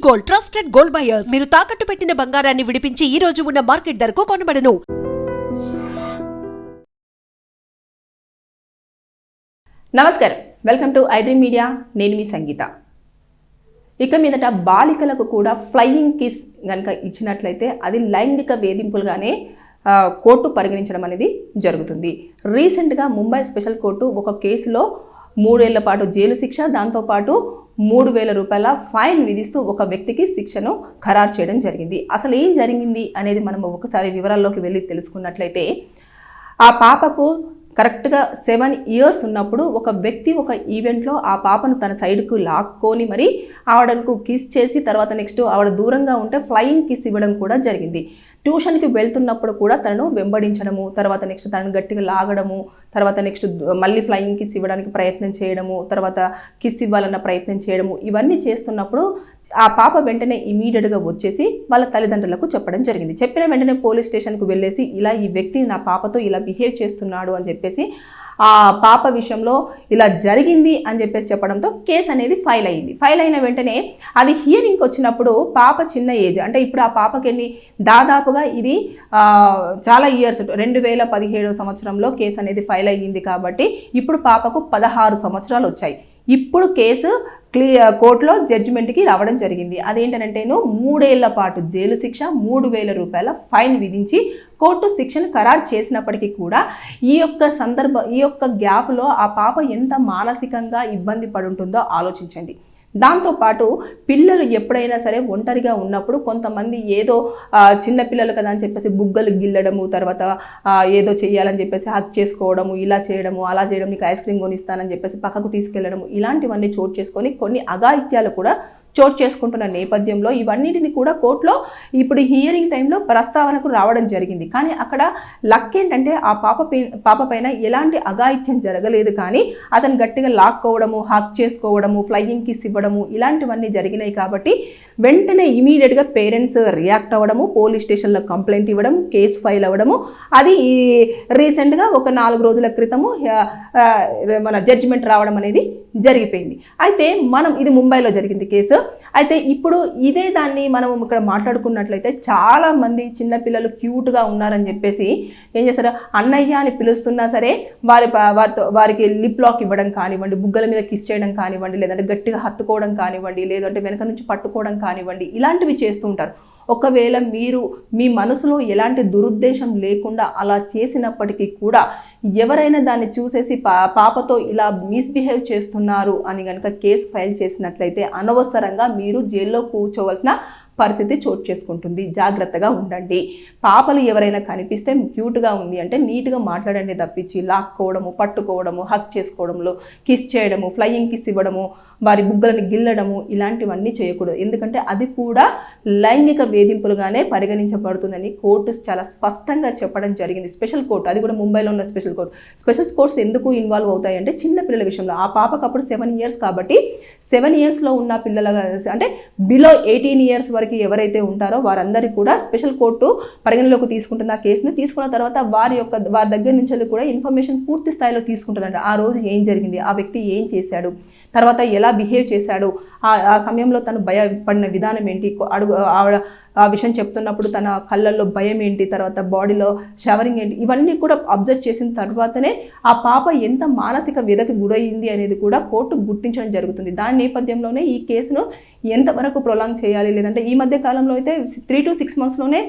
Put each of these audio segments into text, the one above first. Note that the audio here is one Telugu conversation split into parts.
Gold, trusted gold buyers. మీరు తాకట్టు పెట్టిన బంగారాన్ని విడిపించి ఈ రోజు ఉన్న మార్కెట్ ధరకు కొనబడను. నమస్కారం, వెల్కమ్ టు ఐడ్రీమ్ మీడియా. నేను మీ సంగీత. ఇక మీదట బాలికలకు కూడా ఫ్లయింగ్ కిస్ కనుక ఇచ్చినట్లయితే అది లైంగిక వేధింపులుగానే కోర్టు పరిగణించడం అనేది జరుగుతుంది. రీసెంట్గా ముంబై స్పెషల్ కోర్టు ఒక కేసులో 3 ఏళ్ల పాటు జైలు శిక్ష, దాంతోపాటు 3,000 రూపాయల ఫైన్ విధిస్తూ ఒక వ్యక్తికి శిక్షను ఖరారు చేయడం జరిగింది. అసలు ఏం జరిగింది అనేది మనం ఒకసారి వివరాల్లోకి వెళ్ళి తెలుసుకున్నట్లయితే, ఆ పాపకు కరెక్ట్గా 7 ఇయర్స్ ఉన్నప్పుడు ఒక వ్యక్తి ఒక ఈవెంట్లో ఆ పాపను తన సైడ్కు లాక్కొని మరి ఆవిడకు కిస్ చేసి తర్వాత నెక్స్ట్ ఆవిడ దూరంగా ఉంటే ఫ్లయింగ్ కిస్ ఇవ్వడం కూడా జరిగింది. ట్యూషన్కి వెళ్తున్నప్పుడు కూడా తనను వెంబడించడము, తర్వాత నెక్స్ట్ తనను గట్టిగా లాగడము, తర్వాత నెక్స్ట్ మళ్ళీ ఫ్లయింగ్ కిస్ ఇవ్వడానికి ప్రయత్నం చేయడము, తర్వాత కిస్ ఇవ్వాలన్న ప్రయత్నం చేయడము, ఇవన్నీ చేస్తున్నప్పుడు ఆ పాప వెంటనే ఇమీడియట్గా వచ్చేసి వాళ్ళ తల్లిదండ్రులకు చెప్పడం జరిగింది. చెప్పిన వెంటనే పోలీస్ స్టేషన్కు వెళ్ళేసి ఇలా ఈ వ్యక్తి నా పాపతో ఇలా బిహేవ్ చేస్తున్నాడు అని చెప్పేసి ఆ పాప విషయంలో ఇలా జరిగింది అని చెప్పేసి చెప్పడంతో కేసు అనేది ఫైల్ అయింది. ఫైల్ అయిన వెంటనే అది హియరింగ్కి వచ్చినప్పుడు పాప చిన్న ఏజ్, అంటే ఇప్పుడు ఆ పాపకి దాదాపుగా ఇది చాలా ఇయర్స్ 2017 సంవత్సరంలో కేసు అనేది ఫైల్ అయ్యింది కాబట్టి ఇప్పుడు పాపకు 16 సంవత్సరాలు వచ్చాయి. ఇప్పుడు కేసు కోర్టులో జడ్జిమెంట్కి రావడం జరిగింది. అదేంటంటేను 3 ఏళ్ల పాటు జైలు శిక్ష, 3,000 రూపాయల ఫైన్ విధించి కోర్టు శిక్షను ఖరారు చేసినప్పటికీ కూడా ఈ యొక్క గ్యాప్లో ఆ పాప ఎంత మానసికంగా ఇబ్బంది పడుంటుందో ఆలోచించండి. దాంతోపాటు పిల్లలు ఎప్పుడైనా సరే ఒంటరిగా ఉన్నప్పుడు కొంతమంది ఏదో చిన్నపిల్లలు కదా అని చెప్పేసి బుగ్గలు గిల్లడము, తర్వాత ఏదో చేయాలని చెప్పేసి హక్ చేసుకోవడము, ఇలా చేయడము, అలా చేయడం, నీకు ఐస్ క్రీమ్ కొనిస్తానని చెప్పేసి పక్కకు తీసుకెళ్లడము, ఇలాంటివన్నీ చోటు చేసుకొని కొన్ని అఘాయిత్యాలు కూడా చోటు చేసుకుంటున్న నేపథ్యంలో ఇవన్నిటిని కూడా కోర్టులో ఇప్పుడు హియరింగ్ టైంలో ప్రస్తావనకు రావడం జరిగింది. కానీ అక్కడ లక్ ఏంటంటే ఆ పాప పైన ఎలాంటి అఘాయిత్యం జరగలేదు, కానీ అతను గట్టిగా లాక్కోవడము, హక్ చేసుకోవడము, ఫ్లయింగ్ కిస్ ఇవ్వడము, ఇలాంటివన్నీ జరిగినాయి. కాబట్టి వెంటనే ఇమీడియట్గా పేరెంట్స్ రియాక్ట్ అవ్వడము, పోలీస్ స్టేషన్లో కంప్లైంట్ ఇవ్వడం, కేసు ఫైల్ అవ్వడము, అది రీసెంట్గా ఒక 4 రోజుల క్రితము మన జడ్జిమెంట్ రావడం అనేది జరిగిపోయింది. అయితే ఇది ముంబైలో జరిగింది కేసు. అయితే ఇప్పుడు ఇదే దాన్ని మనం ఇక్కడ మాట్లాడుకున్నట్లయితే చాలా మంది చిన్నపిల్లలు క్యూట్గా ఉన్నారని చెప్పేసి ఏం చేస్తారు, అన్నయ్య అని పిలుస్తున్నా సరే వారికి లిప్ లాక్ ఇవ్వడం కానివ్వండి, బుగ్గల మీద కిస్ చేయడం కానివ్వండి, లేదంటే గట్టిగా హత్తుకోవడం కానివ్వండి, లేదంటే వెనక నుంచి పట్టుకోవడం కానివ్వండి, ఇలాంటివి చేస్తూ ఉంటారు. ఒకవేళ మీరు మీ మనసులో ఎలాంటి దురుద్దేశం లేకుండా అలా చేసినప్పటికీ కూడా ఎవరైనా దాన్ని చూసేసి పాపతో ఇలా మిస్బిహేవ్ చేస్తున్నారు అని కనుక కేసు ఫైల్ చేసినట్లయితే అనవసరంగా మీరు జైల్లో కూర్చోవలసిన పరిస్థితి చోటు చేసుకుంటుంది. జాగ్రత్తగా ఉండండి. పాపలు ఎవరైనా కనిపిస్తే క్యూట్గా ఉంది అంటే నీట్గా మాట్లాడండి తప్పించి లాక్కోవడము, పట్టుకోవడము, హక్ చేసుకోవడంలో, కిస్ చేయడము, ఫ్లయింగ్ కిస్ ఇవ్వడము, వారి బుగ్గలను గిల్లడము, ఇలాంటివన్నీ చేయకూడదు. ఎందుకంటే అది కూడా లైంగిక వేధింపులుగానే పరిగణించబడుతుందని కోర్టు చాలా స్పష్టంగా చెప్పడం జరిగింది. స్పెషల్ కోర్టు, అది కూడా ముంబైలో ఉన్న స్పెషల్ కోర్టు. స్పెషల్ కోర్ట్స్ ఎందుకు ఇన్వాల్వ్ అవుతాయంటే చిన్నపిల్లల విషయంలో. ఆ పాపకు అప్పుడు 7 ఇయర్స్ కాబట్టి 7 ఇయర్స్లో ఉన్న పిల్లల అంటే బిలో 18 ఇయర్స్ వరకు ఎవరైతే ఉంటారో వారందరికీ కూడా స్పెషల్ కోర్టు పరిగణలోకి తీసుకుంటుంది. ఆ కేసును తీసుకున్న తర్వాత వారి దగ్గర నుంచి కూడా ఇన్ఫర్మేషన్ పూర్తి స్థాయిలో తీసుకుంటుందంట. ఆ రోజు ఏం జరిగింది, ఆ వ్యక్తి ఏం చేశాడు, తర్వాత ఎలా బిహేవ్ చేశాడు, ఆ సమయంలో తను భయపడిన విధానం ఏంటి, ఆ విషయం చెప్తున్నప్పుడు తన కళ్ళల్లో భయం ఏంటి, తర్వాత బాడీలో షవరింగ్ ఏంటి, ఇవన్నీ కూడా అబ్జర్వ్ చేసిన తర్వాతనే ఆ పాప ఎంత మానసిక వ్యధకి గురయింది అనేది కూడా కోర్టు గుర్తించడం జరుగుతుంది. దాని నేపథ్యంలోనే ఈ కేసును ఎంతవరకు ప్రొలాంగ్ చేయాలి, లేదంటే ఈ మధ్య కాలంలో అయితే 3 to 6 monthsలోనే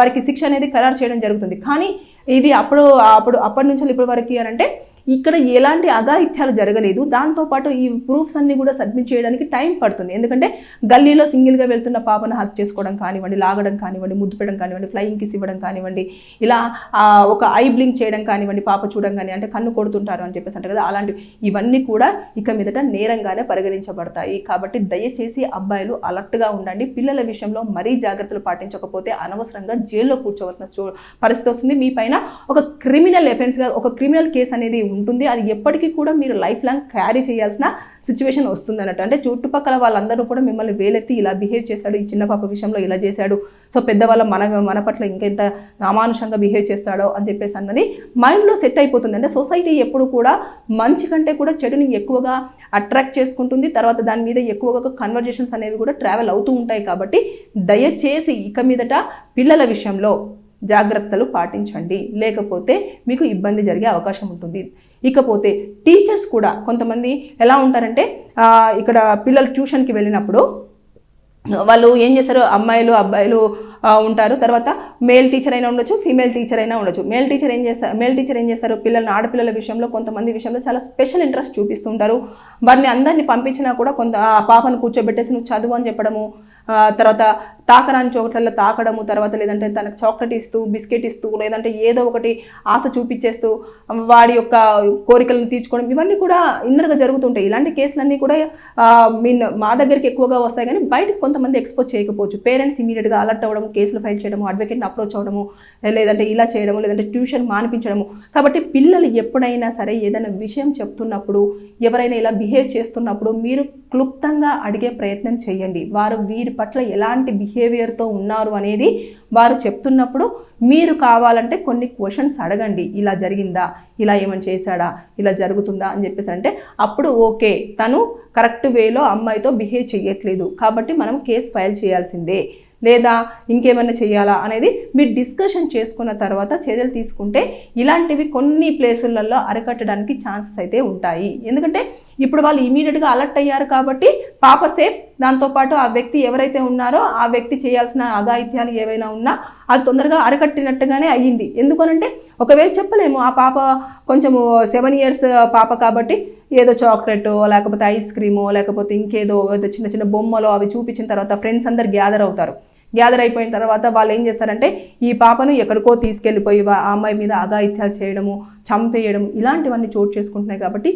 వారికి శిక్ష అనేది ఖరారు చేయడం జరుగుతుంది. కానీ ఇది అప్పటి నుంచి ఇప్పటి వరకు అంటే ఇక్కడ ఎలాంటి అఘాయిత్యాలు జరగలేదు. దాంతోపాటు ఈ ప్రూఫ్స్ అన్నీ కూడా సబ్మిట్ చేయడానికి టైం పడుతుంది. ఎందుకంటే గల్లీలో సింగిల్గా వెళ్తున్న పాపను హక్ చేసుకోవడం కానివ్వండి, లాగడం కానివ్వండి, ముద్దు పెట్టడం కానివ్వండి, ఫ్లయింగ్ కిస్ ఇవ్వడం కానివ్వండి, ఇలా ఒక ఐ బ్లింక్ చేయడం కానివ్వండి, పాప చూడంగానే అంటే కన్ను కొడుతుంటారు అని చెప్పేసి అంటారు కదా, అలాంటివి ఇవన్నీ కూడా ఇక మీదట నేరంగానే పరిగణించబడతాయి. కాబట్టి దయచేసి అబ్బాయిలు అలర్ట్గా ఉండండి. పిల్లల విషయంలో మరీ జాగ్రత్తలు పాటించకపోతే అనవసరంగా జైల్లో కూర్చోవలసిన పరిస్థితి వస్తుంది. మీ పైన ఒక క్రిమినల్ కేసు అనేది ఉంటుంది. అది ఎప్పటికీ కూడా మీరు లైఫ్ లాంగ్ క్యారీ చేయాల్సిన సిచ్యువేషన్ వస్తుంది అన్నట్టు. అంటే చుట్టుపక్కల వాళ్ళందరూ కూడా మిమ్మల్ని వేలెత్తి ఇలా బిహేవ్ చేశాడు, ఈ చిన్న పాప విషయంలో ఇలా చేశాడు, సో పెద్దవాళ్ళ మన పట్ల ఇంకెంత అమానుషంగా బిహేవ్ చేస్తాడో అని చెప్పేసి అన్నది మైండ్లో సెట్ అయిపోతుంది. అంటే సొసైటీ ఎప్పుడు కూడా మంచి కంటే కూడా చెడుని ఎక్కువగా అట్రాక్ట్ చేసుకుంటుంది. తర్వాత దాని మీద ఎక్కువగా కన్వర్జేషన్స్ అనేవి కూడా ట్రావెల్ అవుతూ ఉంటాయి. కాబట్టి దయచేసి ఇక మీదట పిల్లల విషయంలో జాగ్రత్తలు పాటించండి, లేకపోతే మీకు ఇబ్బంది జరిగే అవకాశం ఉంటుంది. ఇకపోతే టీచర్స్ కూడా కొంతమంది ఎలా ఉంటారంటే ఇక్కడ పిల్లలు ట్యూషన్కి వెళ్ళినప్పుడు వాళ్ళు ఏం చేస్తారు, అమ్మాయిలు అబ్బాయిలు ఉంటారు. తర్వాత మేల్ టీచర్ అయినా ఉండొచ్చు, ఫీమేల్ టీచర్ అయినా ఉండొచ్చు. మేల్ టీచర్ ఏం చేస్తారు పిల్లల్ని, ఆడపిల్లల విషయంలో కొంతమంది విషయంలో చాలా స్పెషల్ ఇంట్రెస్ట్ చూపిస్తుంటారు. వారిని అందరినీ పంపించినా కూడా ఆ పాపను కూర్చోబెట్టేసి నువ్వు చదువు అని చెప్పడము, తర్వాత తాకరాని చోట్లలో తాకడము, తర్వాత లేదంటే తనకు చాక్లెట్ ఇస్తూ, బిస్కెట్ ఇస్తూ, లేదంటే ఏదో ఒకటి ఆశ చూపించేస్తూ వాడి యొక్క కోరికలను తీర్చుకోవడం, ఇవన్నీ కూడా ఇన్నర్గా జరుగుతుంటాయి. ఇలాంటి కేసులన్నీ కూడా మా దగ్గరికి ఎక్కువగా వస్తాయి, కానీ బయటకు కొంతమంది ఎక్స్పోజ్ చేయకపోవచ్చు. పేరెంట్స్ ఇమీడియట్గా అలర్ట్ అవ్వడం, కేసులు ఫైల్ చేయడము, అడ్వకేట్ని అప్రోచ్ అవ్వడము, లేదంటే ఇలా చేయడము, లేదంటే ట్యూషన్ మానిపించడము. కాబట్టి పిల్లలు ఎప్పుడైనా సరే ఏదైనా విషయం చెప్తున్నప్పుడు, ఎవరైనా ఇలా బిహేవ్ చేస్తున్నప్పుడు మీరు క్లుప్తంగా అడిగే ప్రయత్నం చేయండి. వారు వీరి పట్ల ఎలాంటి బిహేవియర్తో ఉన్నారు అనేది వారు చెప్తున్నప్పుడు మీరు కావాలంటే కొన్ని క్వశ్చన్స్ అడగండి. ఇలా జరిగిందా, ఇలా ఏమైనా చేశాడా, ఇలా జరుగుతుందా అని చెప్పేసి అంటే అప్పుడు ఓకే, తను కరెక్ట్ వేలో అమ్మాయితో బిహేవ్ చేయట్లేదు కాబట్టి మనం కేసు ఫైల్ చేయాల్సిందే, లేదా ఇంకేమైనా చేయాలా అనేది మీరు డిస్కషన్ చేసుకున్న తర్వాత చర్యలు తీసుకుంటే ఇలాంటివి కొన్ని ప్లేసులలో అరికట్టడానికి ఛాన్సెస్ అయితే ఉంటాయి. ఎందుకంటే ఇప్పుడు వాళ్ళు ఇమీడియట్గా అలర్ట్ అయ్యారు కాబట్టి పాప సేఫ్. దాంతోపాటు ఆ వ్యక్తి ఎవరైతే ఉన్నారో ఆ వ్యక్తి చేయాల్సిన అఘాయిత్యాలు ఏవైనా ఉన్నా అది తొందరగా అరికట్టినట్టుగానే అయ్యింది. ఎందుకనంటే ఒకవేళ చెప్పలేము, ఆ పాప కొంచెము 7 years పాప కాబట్టి ఏదో చాక్లెటో లేకపోతే ఐస్ క్రీమో లేకపోతే ఇంకేదో చిన్న చిన్న బొమ్మలో అవి చూపించిన తర్వాత ఫ్రెండ్స్ అందరు గ్యాదర్ అవుతారు. గ్యాదర్ అయిపోయిన తర్వాత వాళ్ళు ఏం చేస్తారంటే ఈ పాపను ఎక్కడికో తీసుకెళ్ళిపోయి ఆ అమ్మాయి మీద అఘాయిత్యాలు చేయడము, చంపేయడము, ఇలాంటివన్నీ చోటు చేసుకుంటున్నాయి. కాబట్టి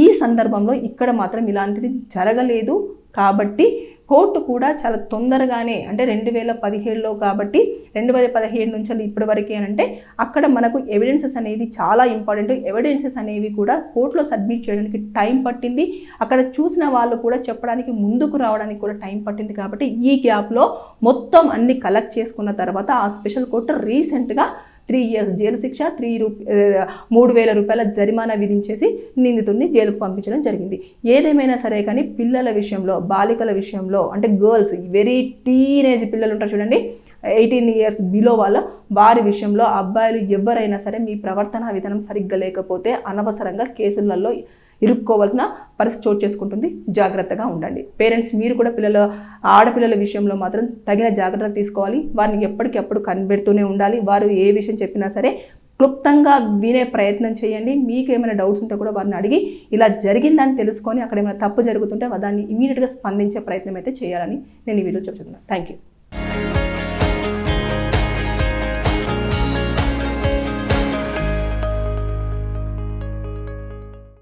ఈ సందర్భంలో ఇక్కడ మాత్రం ఇలాంటిది జరగలేదు. కాబట్టి కోర్టు కూడా చాలా తొందరగానే, అంటే 2017లో కాబట్టి 2017 నుంచి ఇప్పటి వరకే అంటే అక్కడ మనకు ఎవిడెన్సెస్ అనేది చాలా ఇంపార్టెంట్. ఎవిడెన్సెస్ అనేవి కూడా కోర్టులో సబ్మిట్ చేయడానికి టైం పట్టింది. అక్కడ చూసిన వాళ్ళు కూడా చెప్పడానికి ముందుకు రావడానికి కూడా టైం పట్టింది. కాబట్టి ఈ గ్యాప్లో మొత్తం అన్ని కలెక్ట్ చేసుకున్న తర్వాత ఆ స్పెషల్ కోర్టు రీసెంట్గా 3 years జైలు శిక్ష, 3,000 రూపాయల జరిమానా విధించేసి నిందితుడిని జైలుకు పంపించడం జరిగింది. ఏదేమైనా సరే కానీ పిల్లల విషయంలో, బాలికల విషయంలో, అంటే గర్ల్స్, వెరీ టీనేజ్ పిల్లలు ఉంటారు చూడండి, 18 years బిలో వారి విషయంలో అబ్బాయిలు ఎవరైనా సరే మీ ప్రవర్తన విధానం సరిగ్గా లేకపోతే అనవసరంగా కేసులలో ఇరుక్కోవాల్సిన పరిస్థితి చోటు చేసుకుంటుంది. జాగ్రత్తగా ఉండండి. పేరెంట్స్ మీరు కూడా ఆడపిల్లల విషయంలో మాత్రం తగిన జాగ్రత్త తీసుకోవాలి. వారిని ఎప్పటికప్పుడు కనిపెడుతూనే ఉండాలి. వారు ఏ విషయం చెప్పినా సరే క్లుప్తంగా వినే ప్రయత్నం చేయండి. మీకు ఏమైనా డౌట్స్ ఉంటే కూడా వారిని అడిగి ఇలా జరిగిందని తెలుసుకొని అక్కడ ఏమైనా తప్పు జరుగుతుంటే దాన్ని ఇమీడియట్గా స్పందించే ప్రయత్నం అయితే చేయాలని నేను ఈ వీడియో చెప్తున్నాను. Thank you.